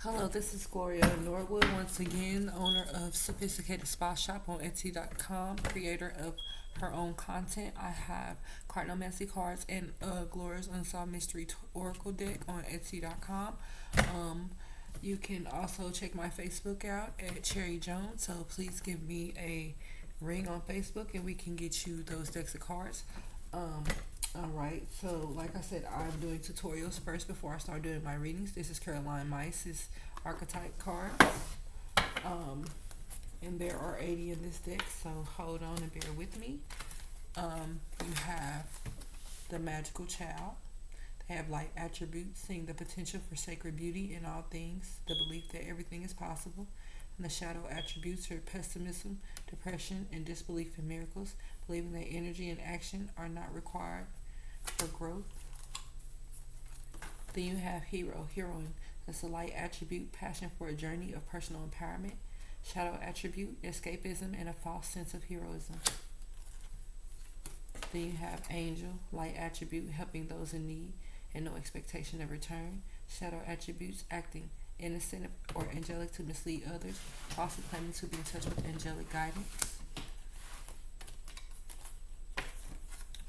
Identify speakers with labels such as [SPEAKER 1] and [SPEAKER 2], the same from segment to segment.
[SPEAKER 1] Hello, this is Gloria Norwood, once again, owner of Sophisticated Spa Shop on Etsy.com, creator of her own content. I have Cardinal cards and Gloria's Unsolved Mystery Oracle deck on Etsy.com. You can also check my Facebook out at Cherry Jones, so please give me a ring on Facebook and we can get you those decks of cards. Um, Alright, so like I said, I'm doing tutorials first before I start doing my readings. This is Caroline MYSS Archetype cards. Um, and there are 80 in this deck, so hold on and bear with me. You have the Magical Child. They have light attributes, seeing the potential for sacred beauty in all things, the belief that everything is possible. And the shadow attributes are pessimism, depression, and disbelief in miracles, believing that energy and action are not required for growth. Then you have hero, heroine. That's a light attribute, passion for a journey of personal empowerment. Shadow attribute, escapism and a false sense of heroism. Then you have angel, light attribute, helping those in need and no expectation of return. Shadow attributes, acting innocent or angelic to mislead others, falsely claiming to be in touch with angelic guidance.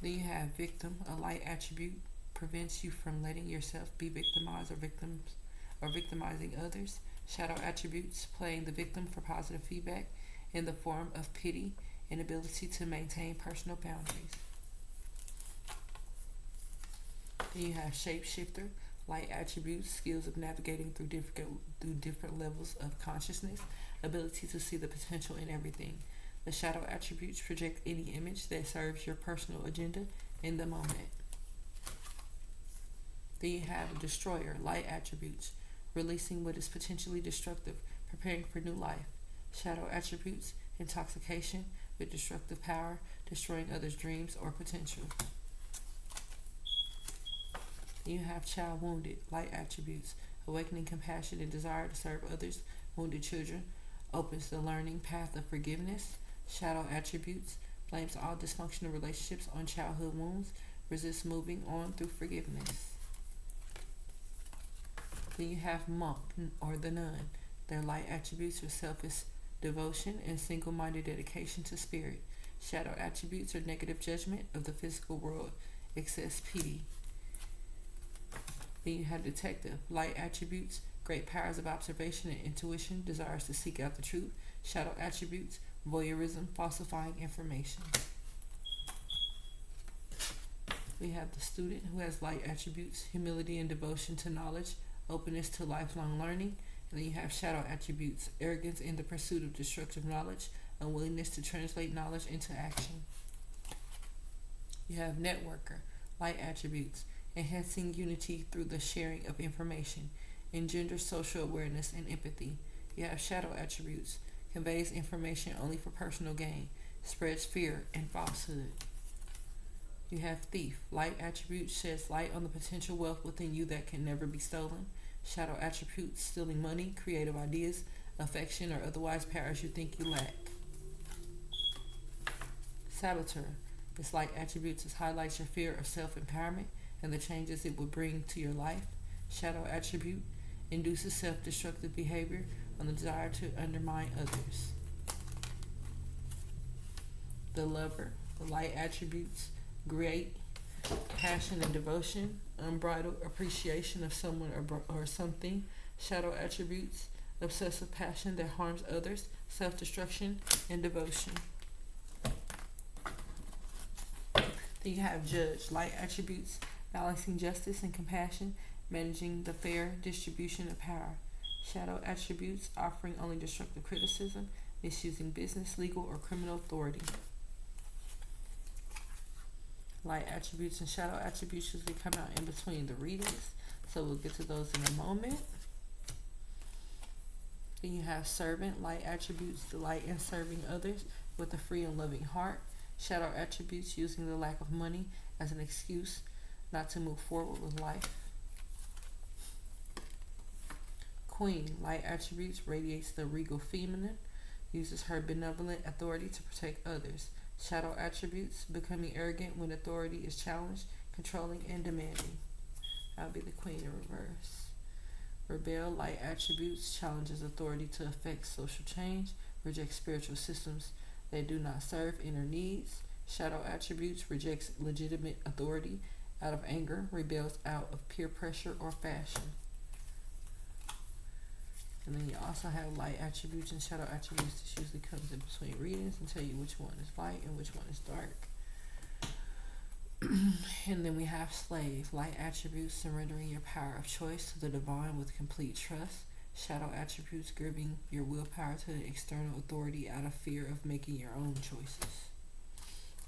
[SPEAKER 1] Then you have victim, a light attribute, prevents you from letting yourself be victimized or victimizing others. Shadow attributes, playing the victim for positive feedback in the form of pity and ability to maintain personal boundaries. Then you have shapeshifter, light attributes, skills of navigating through different levels of consciousness, ability to see the potential in everything. The shadow attributes project any image that serves your personal agenda in the moment. Then you have destroyer, light attributes, releasing what is potentially destructive, preparing for new life. Shadow attributes, intoxication with destructive power, destroying others' dreams or potential. Then you have child wounded, light attributes, awakening compassion and desire to serve others. Wounded children, opens the learning path of forgiveness. Shadow attributes, blames all dysfunctional relationships on childhood wounds, resists moving on through forgiveness. Then you have monk or the nun. Their light attributes are selfish devotion and single-minded dedication to spirit. Shadow attributes are negative judgment of the physical world, excess pity. Then you have detective, light attributes, great powers of observation and intuition, desires to seek out the truth. Shadow attributes, voyeurism, falsifying information. We have the student who has light attributes, humility and devotion to knowledge, openness to lifelong learning. And then you have shadow attributes, arrogance in the pursuit of destructive knowledge, unwillingness to translate knowledge into action. You have networker, light attributes, enhancing unity through the sharing of information, engenders social awareness and empathy. You have shadow attributes, conveys information only for personal gain, spreads fear and falsehood. You have thief, light attributes, sheds light on the potential wealth within you that can never be stolen. Shadow attributes, stealing money, creative ideas, affection, or otherwise powers you think you lack. Saboteur, this light attributes highlights your fear of self-empowerment and the changes it will bring to your life. Shadow attribute, induces self-destructive behavior on the desire to undermine others. The lover, the light attributes, great passion and devotion, unbridled appreciation of someone or something. Shadow attributes, obsessive passion that harms others, self-destruction, and devotion. Then you have judge, light attributes, balancing justice and compassion, managing the fair distribution of power. Shadow attributes, offering only destructive criticism, misusing business, legal, or criminal authority. Light attributes and shadow attributes usually come out in between the readings, so we'll get to those in a moment. Then you have servant, light attributes, delight in serving others with a free and loving heart. Shadow attributes, using the lack of money as an excuse not to move forward with life. Queen, light attributes, radiates the regal feminine, uses her benevolent authority to protect others. Shadow attributes, becoming arrogant when authority is challenged, controlling and demanding. That would be the Queen in reverse. Rebel, light attributes, challenges authority to affect social change, rejects spiritual systems that do not serve inner needs. Shadow attributes, rejects legitimate authority out of anger, rebels out of peer pressure or fashion. And then you also have light attributes and shadow attributes. This usually comes in between readings and tell you which one is light and which one is dark. And then we have slave, light attributes, surrendering your power of choice to the divine with complete trust. Shadow attributes, giving your willpower to the external authority out of fear of making your own choices.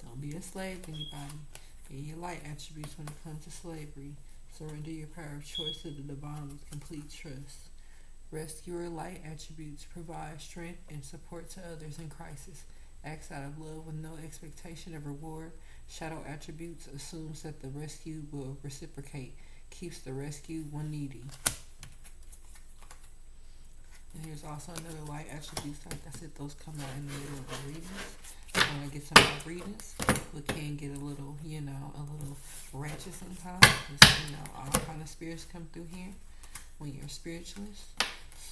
[SPEAKER 1] Don't be a slave to anybody. Be your light attributes when it comes to slavery. Surrender your power of choice to the divine with complete trust. Rescuer, light attributes, provide strength and support to others in crisis. Acts out of love with no expectation of reward. Shadow attributes, assumes that the rescue will reciprocate, keeps the rescued one needy. And here's also another light attributes. Like I said, those come out in the middle of the readings. When I get some more readings, we can get a little ratchet sometimes. Because, all kind of spirits come through here when you're a spiritualist.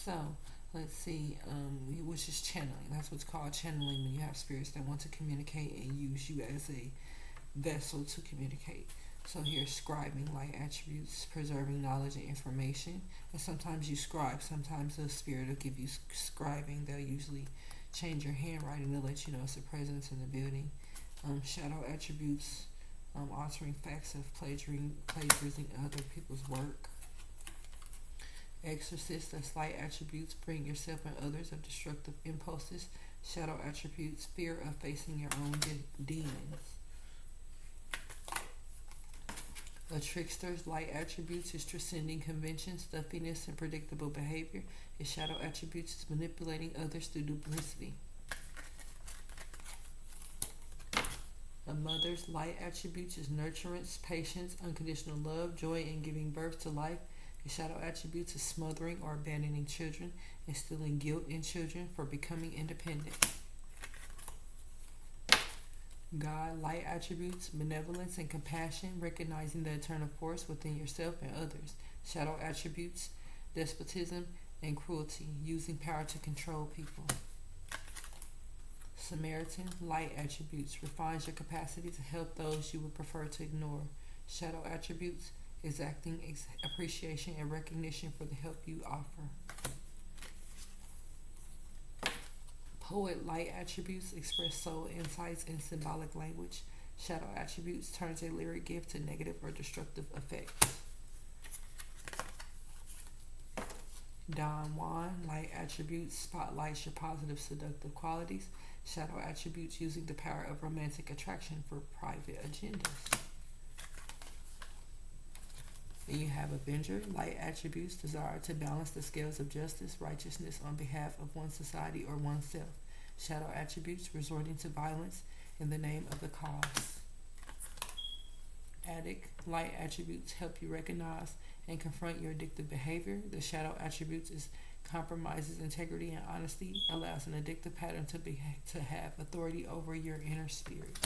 [SPEAKER 1] So, let's see, which is channeling. That's what's called channeling, when you have spirits that want to communicate and use you as a vessel to communicate. So here's scribing, light attributes, preserving knowledge and information. And sometimes you scribe. Sometimes the spirit will give you scribing. They'll usually change your handwriting to let you know it's a presence in the building. Shadow attributes, altering facts of plagiarizing other people's work. Exorcist, that's light attributes, freeing yourself and others of destructive impulses. Shadow attributes, fear of facing your own demons. A trickster's light attributes is transcending convention, stuffiness, and predictable behavior. His shadow attributes is manipulating others through duplicity. A mother's light attributes is nurturance, patience, unconditional love, joy in giving birth to life. His shadow attributes is smothering or abandoning children, instilling guilt in children for becoming independent. God, light attributes, benevolence and compassion, recognizing the eternal force within yourself and others. Shadow attributes, despotism and cruelty, using power to control people. Samaritan, light attributes, refines your capacity to help those you would prefer to ignore. Shadow attributes, exacting appreciation and recognition for the help you offer. Poet, light attributes, express soul insights in symbolic language. Shadow attributes, turns a lyric gift to negative or destructive effects. Don Juan, light attributes, spotlights your positive seductive qualities. Shadow attributes, using the power of romantic attraction for private agendas. Then you have Avenger, light attributes, desire to balance the scales of justice, righteousness on behalf of one society or oneself. Shadow attributes, resorting to violence in the name of the cause. Addict, light attributes, help you recognize and confront your addictive behavior. The shadow attributes is compromises integrity and honesty, allows an addictive pattern to have authority over your inner spirit.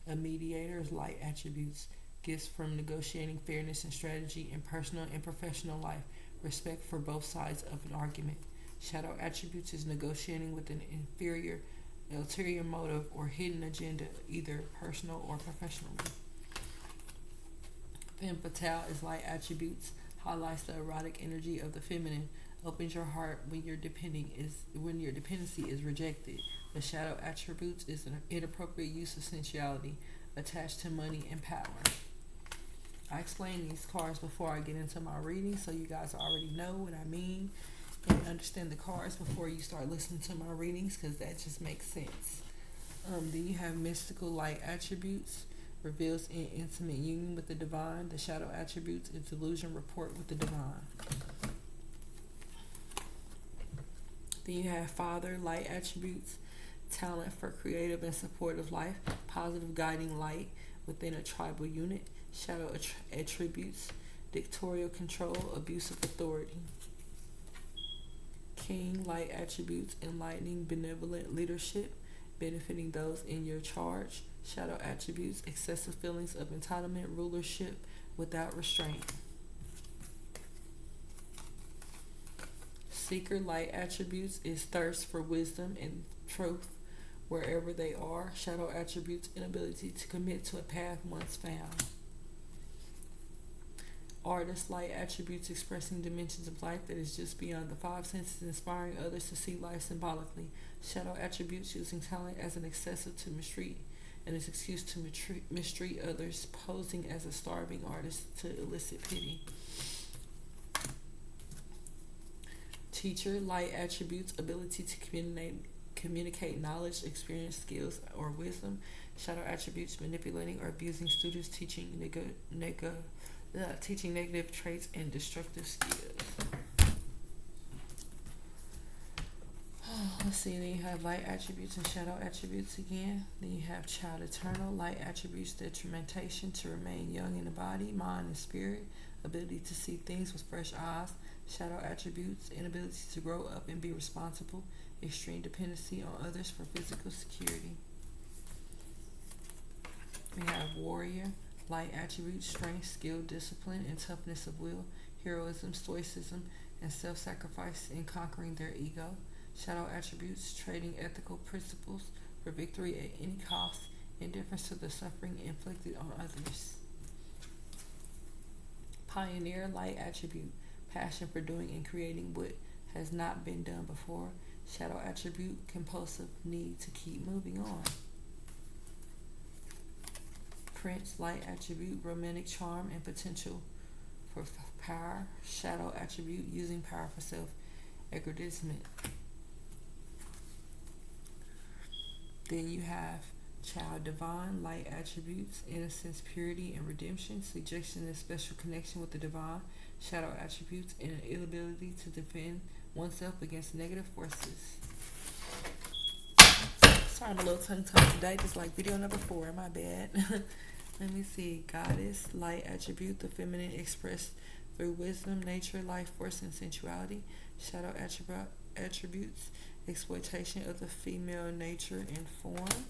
[SPEAKER 1] A mediator is light attributes, gifts from negotiating fairness and strategy in personal and professional life, respect for both sides of an argument. Shadow attributes is negotiating with an ulterior motive or hidden agenda, either personal or professionally. Femme fatale is light attributes, highlights the erotic energy of the feminine, opens your heart when your dependency is rejected. The shadow attributes is an inappropriate use of sensuality, attached to money and power. I explain these cards before I get into my reading, so you guys already know what I mean and understand the cards before you start listening to my readings, because that just makes sense. Then you have mystical light attributes, reveals in intimate union with the divine. The shadow attributes is delusion, report with the divine. Then you have Father, light attributes, talent for creative and supportive life, positive guiding light within a tribal unit. Shadow attributes, dictatorial control, abusive authority. King, light attributes, enlightening, benevolent leadership, benefiting those in your charge. Shadow attributes, excessive feelings of entitlement, rulership without restraint. Seeker light attributes is thirst for wisdom and truth wherever they are. Shadow attributes inability to commit to a path once found. Artist light attributes expressing dimensions of life that is just beyond the five senses, inspiring others to see life symbolically. Shadow attributes using talent as an excessive to mistreat and its excuse to mistreat others, posing as a starving artist to elicit pity. Teacher light attributes ability to communicate knowledge, experience, skills, or wisdom. Shadow attributes manipulating or abusing students, teaching negative traits and destructive skills. Let's see, then you have light attributes and shadow attributes again. Then you have child eternal, light attributes, detrimentation to remain young in the body, mind, and spirit, ability to see things with fresh eyes. Shadow attributes, inability to grow up and be responsible, extreme dependency on others for physical security. We have warrior, light attributes, strength, skill, discipline, and toughness of will, heroism, stoicism, and self-sacrifice in conquering their ego. Shadow attributes, trading ethical principles for victory at any cost, indifference to the suffering inflicted on others. Pioneer light attribute, passion for doing and creating what has not been done before. Shadow attribute, compulsive need to keep moving on. Prince light attribute, romantic charm and potential for power. Shadow attribute, using power for self-aggrandizement. Then you have child divine, light attributes, innocence, purity, and redemption, suggestion and special connection with the divine. Shadow attributes, and an inability to defend oneself against negative forces. Sorry, I'm a little tongue-tied today, just like video number 4, my bad. Let me see. Goddess, light attribute, the feminine expressed through wisdom, nature, life force, and sensuality. Shadow attributes, exploitation of the female nature and form.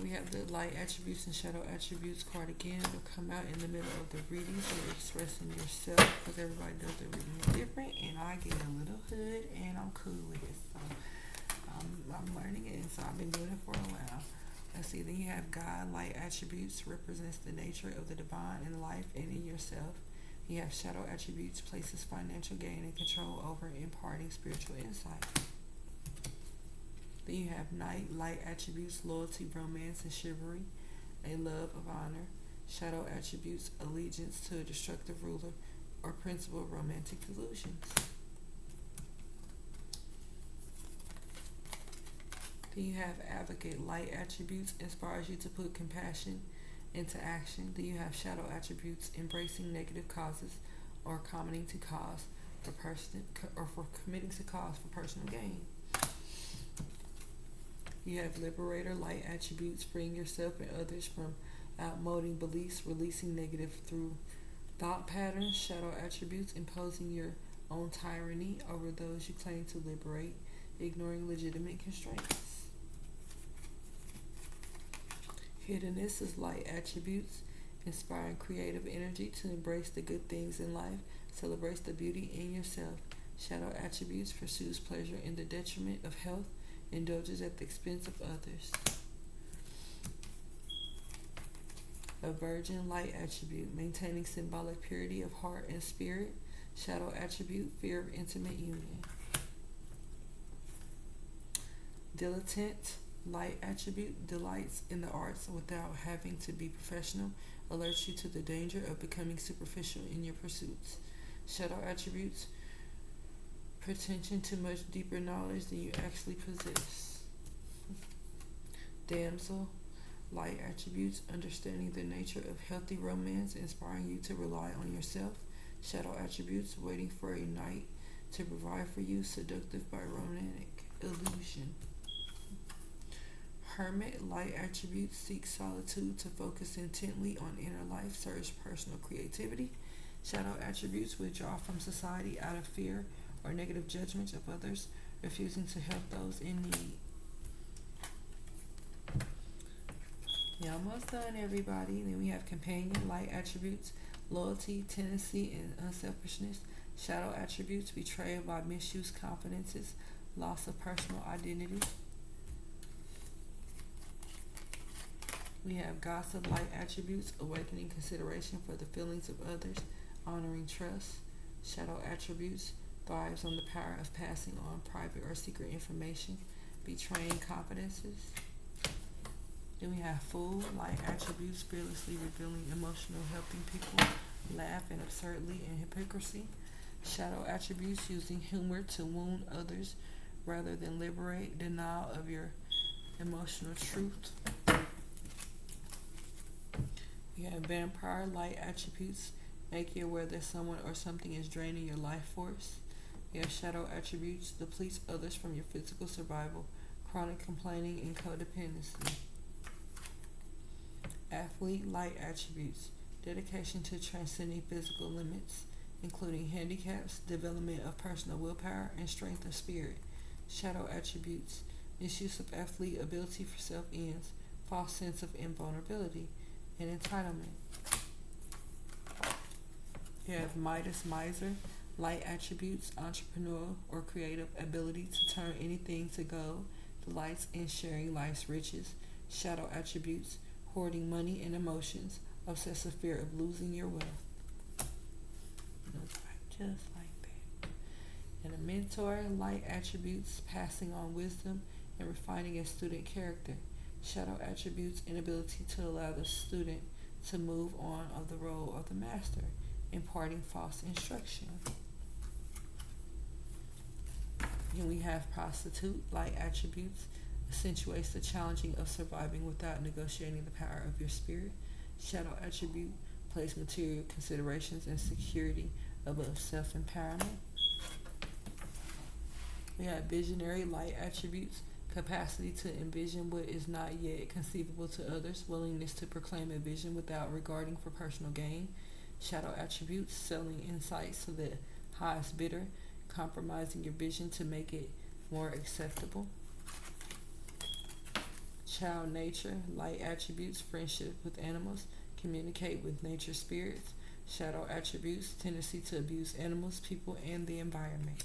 [SPEAKER 1] We have the light attributes and shadow attributes card again. It'll come out in the middle of the reading, so you're expressing yourself, because everybody does their reading different, and I get a little hood, and I'm cool with it. So I'm learning it, and so I've been doing it for a while. Let's see, then you have God, light attributes, represents the nature of the divine in life and in yourself. You have shadow attributes, places financial gain and control over imparting spiritual insight. Then you have night, light attributes, loyalty, romance, and chivalry, a love of honor. Shadow attributes, allegiance to a destructive ruler or principle, romantic delusions. Then you have advocate, light attributes, inspires you to put compassion into action. Then you have shadow attributes, embracing negative causes or committing to cause for committing to cause for personal gain. You have liberator, light attributes, freeing yourself and others from outmoding beliefs, releasing negative through thought patterns. Shadow attributes, imposing your own tyranny over those you claim to liberate, ignoring legitimate constraints. Hiddenness is light attributes, inspiring creative energy to embrace the good things in life, celebrates the beauty in yourself. Shadow attributes, pursues pleasure in the detriment of health, indulges at the expense of others. A virgin, light attribute, maintaining symbolic purity of heart and spirit. Shadow attribute, fear of intimate union. Dilettante, light attribute, delights in the arts without having to be professional, alerts you to the danger of becoming superficial in your pursuits. Shadow attributes, pretension to much deeper knowledge than you actually possess. Damsel, light attributes, understanding the nature of healthy romance, inspiring you to rely on yourself. Shadow attributes, waiting for a knight to provide for you, seductive by romantic illusion. Hermit, light attributes, seek solitude to focus intently on inner life, surge personal creativity. Shadow attributes, withdraw from society out of fear or negative judgments of others, refusing to help those in need. Yeah, almost done, everybody. Then we have companion, light attributes, loyalty, tendency, and unselfishness. Shadow attributes: betrayal by misuse, confidences, loss of personal identity. We have gossip, light attributes: awakening consideration for the feelings of others, honoring trust. Shadow attributes: thrives on the power of passing on private or secret information, betraying confidences. Then we have fool, light attributes: fearlessly revealing emotional, helping people laugh and absurdly in hypocrisy. Shadow attributes: using humor to wound others rather than liberate, denial of your emotional truth. We have vampire, light attributes: make you aware that someone or something is draining your life force. We have shadow attributes: depletes others from your physical survival, chronic complaining, and codependency. Athlete, light attributes: dedication to transcending physical limits, including handicaps, development of personal willpower, and strength of spirit. Shadow attributes: misuse of athlete ability for self-ends, false sense of invulnerability, and entitlement. You have Midas, miser, light attributes: entrepreneurial or creative ability to turn anything to gold, delights in sharing life's riches. Shadow attributes: hoarding money and emotions, obsessive fear of losing your wealth. Just like that. And a mentor, light attributes: passing on wisdom and refining a student character. Shadow attributes: inability to allow the student to move on of the role of the master, imparting false instruction. And we have prostitute, light attributes: accentuates the challenging of surviving without negotiating the power of your spirit. Shadow attribute: place material considerations and security above self-empowerment. We have visionary, light attributes: capacity to envision what is not yet conceivable to others, willingness to proclaim a vision without regarding for personal gain. Shadow attributes: selling insights to the highest bidder, compromising your vision to make it more acceptable. Child nature, light attributes: friendship with animals, communicate with nature spirits. Shadow attributes: tendency to abuse animals, people, and the environment.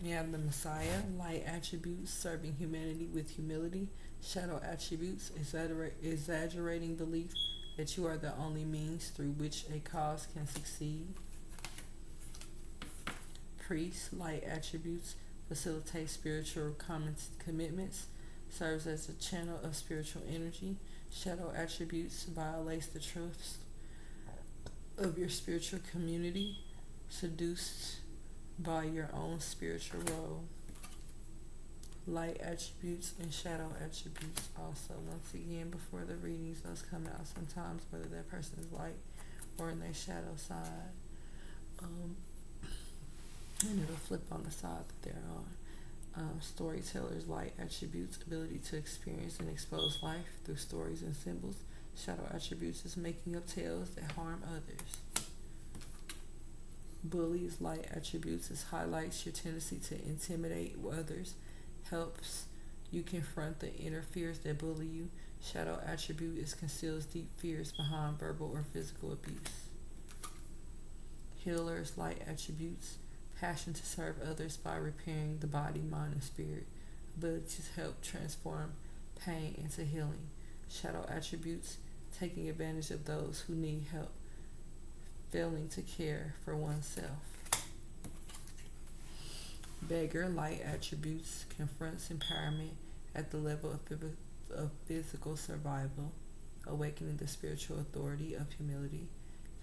[SPEAKER 1] You have the Messiah, light attributes: serving humanity with humility. Shadow attributes: exaggerating belief that you are the only means through which a cause can succeed. Priest, light attributes: facilitates spiritual commitments, serves as a channel of spiritual energy. Shadow attributes: violates the trust of your spiritual community, seduced by your own spiritual role. Light attributes and shadow attributes also. Once again, before the readings, those come out sometimes, whether that person is light or in their shadow side. And it'll flip on the side that they're on. Storytellers, light attributes: ability to experience and expose life through stories and symbols. Shadow attributes is making up tales that harm others. Bullies, light attributes is highlights your tendency to intimidate others, helps you confront the inner fears that bully you. Shadow attribute is conceals deep fears behind verbal or physical abuse. Healers, light attributes: passion to serve others by repairing the body, mind, and spirit. Ability to help transform pain into healing. Shadow attributes: taking advantage of those who need help, failing to care for oneself. Beggar, light attributes: confronts empowerment at the level of physical survival, awakening the spiritual authority of humility,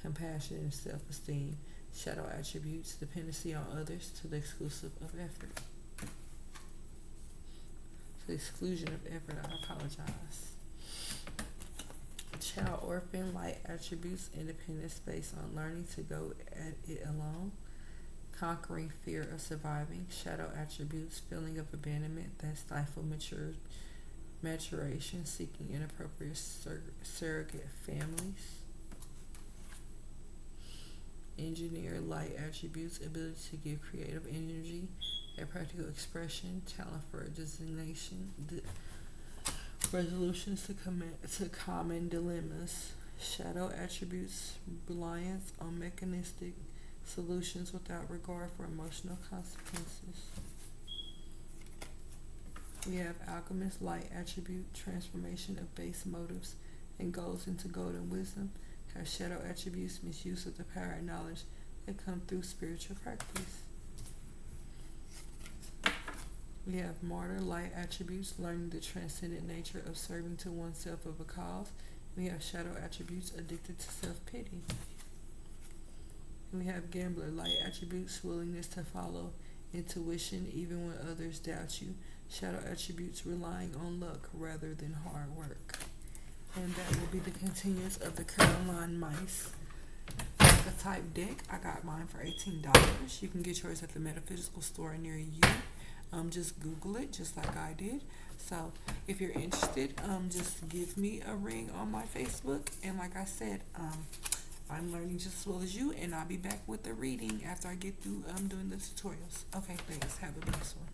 [SPEAKER 1] compassion, and self-esteem. Shadow attributes: dependency on others to the exclusion of effort. To the exclusion of effort, I apologize. Child orphan, light attributes: independence based on learning to go at it alone, conquering fear of surviving. Shadow attributes: feeling of abandonment that stifle maturation, seeking inappropriate surrogate families. Engineer, light attributes: ability to give creative energy, a practical expression, talent for Resolutions to common dilemmas. Shadow attributes reliance on mechanistic solutions without regard for emotional consequences. We have alchemist light attribute transformation of base motives and goals into golden wisdom. Have shadow attributes misuse of the power and knowledge that come through spiritual practice. We have martyr light attributes learning the transcendent nature of serving to oneself of a cause. We have shadow attributes addicted to self-pity. We have gambler light attributes willingness to follow intuition even when others doubt you. Shadow attributes relying on luck rather than hard work. And that will be the continuance of the Caroline MYSS Archetype deck. I got mine for $18. You can get yours at the metaphysical store near you. Just Google it, just like I did. So if you're interested, just give me a ring on my Facebook. And like I said, I'm learning just as well as you, and I'll be back with the reading after I get through doing the tutorials. Okay, thanks. Have a blessed one.